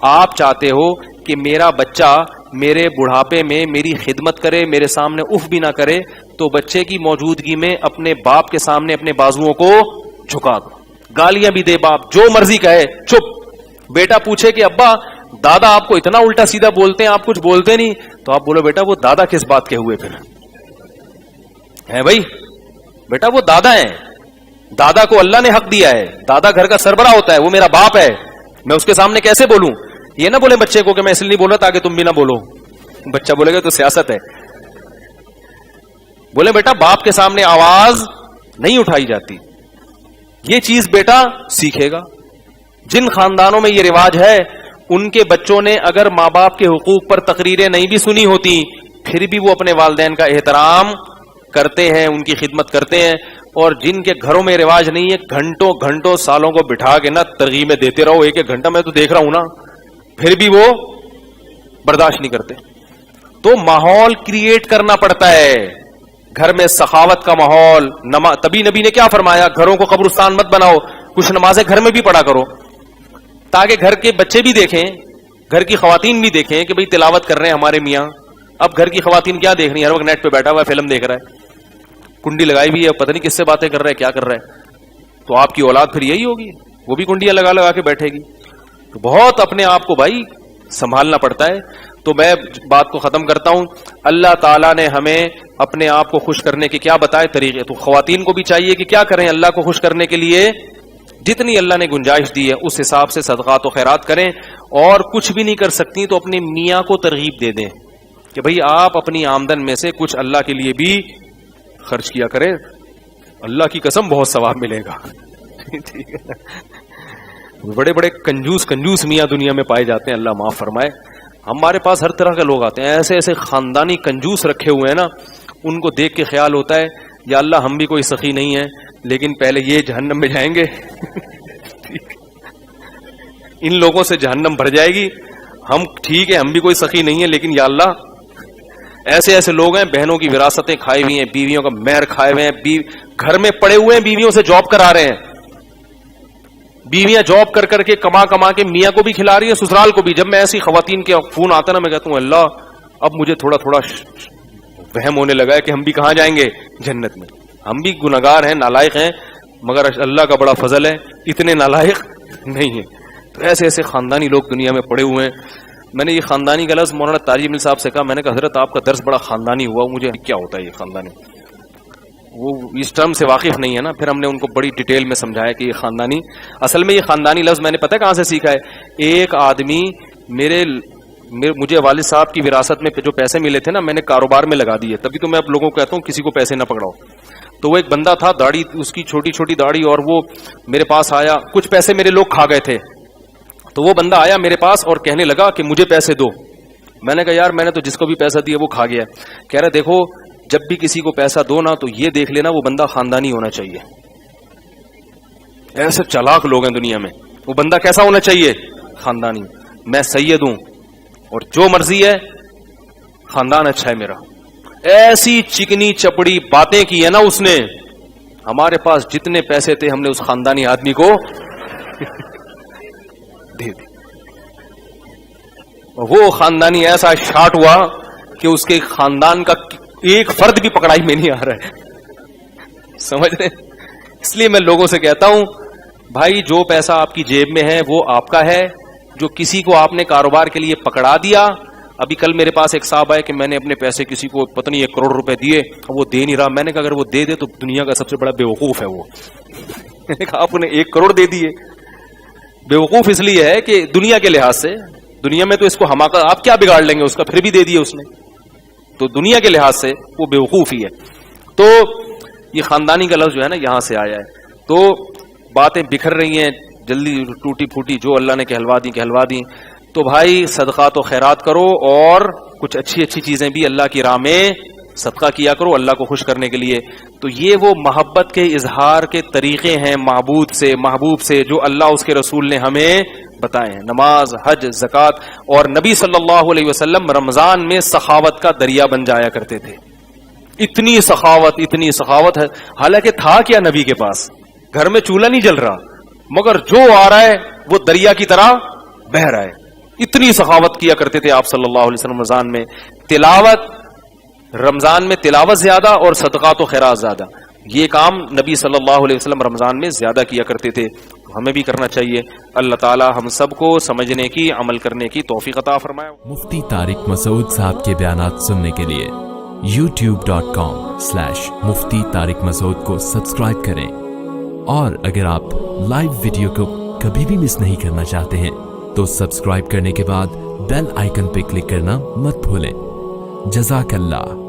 آپ چاہتے ہو کہ میرا بچہ میرے بڑھاپے میں میری خدمت کرے, میرے سامنے اف بھی نہ کرے, تو بچے کی موجودگی میں اپنے باپ کے سامنے اپنے بازوؤں کو جھکا دو, گالیاں بھی دے باپ, جو مرضی کہے چپ. بیٹا پوچھے کہ ابا دادا آپ کو اتنا الٹا سیدھا بولتے ہیں, آپ کچھ بولتے نہیں, تو آپ بولو بیٹا وہ دادا کس بات کے ہوئے پھر ہے بھائی, بیٹا وہ دادا ہیں, دادا کو اللہ نے حق دیا ہے, دادا گھر کا سربراہ ہوتا ہے, وہ میرا باپ ہے, میں اس کے سامنے کیسے بولوں؟ یہ نہ بولے بچے کو کہ میں اس لیے نہیں بول رہا تاکہ تم بھی نہ بولو, بچہ بولے گا تو سیاست ہے. بولے بیٹا باپ کے سامنے آواز نہیں اٹھائی جاتی, یہ چیز بیٹا سیکھے گا. جن خاندانوں میں یہ رواج ہے ان کے بچوں نے اگر ماں باپ کے حقوق پر تقریریں نہیں بھی سنی ہوتی, پھر بھی وہ اپنے والدین کا احترام کرتے ہیں, ان کی خدمت کرتے ہیں. اور جن کے گھروں میں رواج نہیں ہے, گھنٹوں گھنٹوں سالوں کو بٹھا کے نا ترغیبیں دیتے رہو, ایک ایک گھنٹہ میں تو دیکھ رہا ہوں نا, پھر بھی وہ برداشت نہیں کرتے. تو ماحول کریٹ کرنا پڑتا ہے, گھر میں سخاوت کا ماحول. تبھی نبی نے کیا فرمایا, گھروں کو قبرستان مت بناؤ, کچھ نمازیں گھر میں بھی پڑھا کرو, تاکہ گھر کے بچے بھی دیکھیں, گھر کی خواتین بھی دیکھیں کہ بھئی تلاوت کر رہے ہیں ہمارے میاں. اب گھر کی خواتین کیا دیکھ رہی ہیں, ہر وقت نیٹ پہ بیٹھا ہوا ہے, فلم دیکھ رہا ہے, کنڈی لگائی ہوئی ہے, پتہ نہیں کس سے باتیں کر رہا ہے, کیا کر رہا ہے. تو آپ کی اولاد پھر یہی ہوگی, وہ بھی کنڈیاں لگا لگا کے بیٹھے گی. تو بہت اپنے آپ کو بھائی سنبھالنا پڑتا ہے. تو میں بات کو ختم کرتا ہوں. اللہ تعالیٰ نے ہمیں اپنے آپ کو خوش کرنے کے کیا بتائے طریقے, تو خواتین کو بھی چاہیے کہ کیا کریں اللہ کو خوش کرنے کے لیے, جتنی اللہ نے گنجائش دی ہے اس حساب سے صدقات و خیرات کریں. اور کچھ بھی نہیں کر سکتی تو اپنے میاں کو ترغیب دے دیں کہ بھئی آپ اپنی آمدن میں سے کچھ اللہ کے لیے بھی خرچ کیا کریں, اللہ کی قسم بہت ثواب ملے گا. بڑے بڑے کنجوس میاں دنیا میں پائے جاتے ہیں, اللہ معاف فرمائے. ہمارے پاس ہر طرح کے لوگ آتے ہیں, ایسے ایسے خاندانی کنجوس رکھے ہوئے ہیں نا, ان کو دیکھ کے خیال ہوتا ہے یا اللہ ہم بھی کوئی سخی نہیں ہے, لیکن پہلے یہ جہنم میں جائیں گے, ان لوگوں سے جہنم بھر جائے گی. ہم ٹھیک ہے, ہم بھی کوئی سخی نہیں ہے, لیکن یا اللہ ایسے ایسے لوگ ہیں بہنوں کی وراثتیں کھائی ہوئی ہیں, بیویوں کا مہر کھائے ہوئے ہیں, گھر میں پڑے ہوئے ہیں, بیویوں سے جاب کرا رہے ہیں, بیویاں جاب کر کر کے کما کے میاں کو بھی کھلا رہی ہیں, سسرال کو بھی. جب میں ایسی خواتین کے فون آتا نا, میں کہتا ہوں اللہ اب مجھے تھوڑا وہم ہونے لگا ہے کہ ہم بھی کہاں جائیں گے, جنت میں. ہم بھی گناہگار ہیں, نالائق ہیں, مگر اللہ کا بڑا فضل ہے اتنے نالائق نہیں ہیں. تو ایسے ایسے خاندانی لوگ دنیا میں پڑے ہوئے ہیں. میں نے یہ خاندانی کا لفظ مولانا تاج مل صاحب سے کہا, میں نے کہا حضرت آپ کا درس بڑا خاندانی ہوا, مجھے کیا ہوتا ہے یہ خاندانی, وہ اس ٹرم سے واقف نہیں ہے نا. پھر ہم نے ان کو بڑی ڈیٹیل میں سمجھایا کہ یہ خاندانی, اصل میں یہ خاندانی لفظ میں نے پتہ کہاں سے سیکھا ہے. ایک آدمی مجھے والد صاحب کی وراثت میں جو پیسے ملے تھے نا, میں نے کاروبار میں لگا دیے. تبھی تو میں اب لوگوں کو کہتا ہوں کسی کو پیسے نہ پکڑاؤ. تو وہ ایک بندہ تھا, داڑھی اس کی چھوٹی چھوٹی داڑھی, اور وہ میرے پاس آیا, کچھ پیسے میرے لوگ کھا گئے تھے. تو وہ بندہ آیا میرے پاس اور کہنے لگا کہ مجھے پیسے دو. میں نے کہا یار میں نے تو جس کو بھی پیسہ دیا وہ کھا گیا. کہہ رہا دیکھو جب بھی کسی کو پیسہ دو نا, تو یہ دیکھ لینا وہ بندہ خاندانی ہونا چاہیے. ایسے چالاک لوگ ہیں دنیا میں. وہ بندہ کیسا ہونا چاہیے, خاندانی. میں سید ہوں اور جو مرضی ہے, خاندان اچھا ہے میرا. ایسی چکنی چپڑی باتیں کی ہے نا اس نے. ہمارے پاس جتنے پیسے تھے ہم نے اس خاندانی آدمی کو دے دی. وہ خاندانی ایسا شاٹ ہوا کہ اس کے خاندان کا ایک فرد بھی پکڑائی میں نہیں آ رہا ہے. سمجھ رہے؟ اس لیے میں لوگوں سے کہتا ہوں بھائی جو پیسہ آپ کی جیب میں ہے وہ آپ کا ہے. جو کسی کو آپ نے کاروبار کے لیے پکڑا دیا, ابھی کل میرے پاس ایک صاحب آئے کہ میں نے اپنے پیسے کسی کو پتہ نہیں 1 کروڑ روپے دیے, وہ دے نہیں رہا. میں نے کہا اگر وہ دے دے تو دنیا کا سب سے بڑا بیوقوف ہے وہ. میں نے کہا آپ نے 1 کروڑ دے دیے. بیوقوف اس لیے ہے کہ دنیا کے لحاظ سے, دنیا میں تو اس کو حماقت, آپ کیا بگاڑ لیں گے اس کا, پھر بھی دے دیے اس نے, تو دنیا کے لحاظ سے وہ بیوقوف ہی ہے. تو یہ خاندانی کا لفظ جو ہے نا یہاں سے آیا ہے. تو باتیں بکھر رہی ہیں, جلدی ٹوٹی پھوٹی جو اللہ نے کہلوا دی. تو بھائی صدقات و خیرات کرو اور کچھ اچھی اچھی چیزیں بھی اللہ کی راہ میں صدقہ کیا کرو اللہ کو خوش کرنے کے لیے. تو یہ وہ محبت کے اظہار کے طریقے ہیں معبود سے محبوب سے جو اللہ اس کے رسول نے ہمیں بتائے ہیں. نماز، حج، زکوٰۃ. اور نبی صلی اللہ علیہ وسلم رمضان میں سخاوت کا دریا بن جایا کرتے تھے. اتنی سخاوت ہے. حالانکہ تھا کیا نبی کے پاس؟ گھر میں چولہا نہیں جل رہا، مگر جو آ رہا ہے وہ دریا کی طرح بہ رہا ہے. اتنی سخاوت کیا کرتے تھے آپ صلی اللہ علیہ وسلم رمضان میں. رمضان میں تلاوت زیادہ اور صدقات و خیرات زیادہ. یہ کام نبی صلی اللہ علیہ وسلم رمضان میں زیادہ کیا کرتے تھے. ہمیں بھی کرنا چاہیے. اللہ تعالی ہم سب کو سمجھنے کی، عمل کرنے کی توفیق عطا فرمائے. مفتی طارق مسعود صاحب کے بیانات سننے کے لیے youtube.com/مفتی طارق مسعود کو سبسکرائب کریں. اور اگر آپ لائیو ویڈیو کو کبھی بھی مس نہیں کرنا چاہتے ہیں تو سبسکرائب کرنے کے بعد بیل آئیکن پہ کلک کرنا مت بھولیں. جزاک اللہ.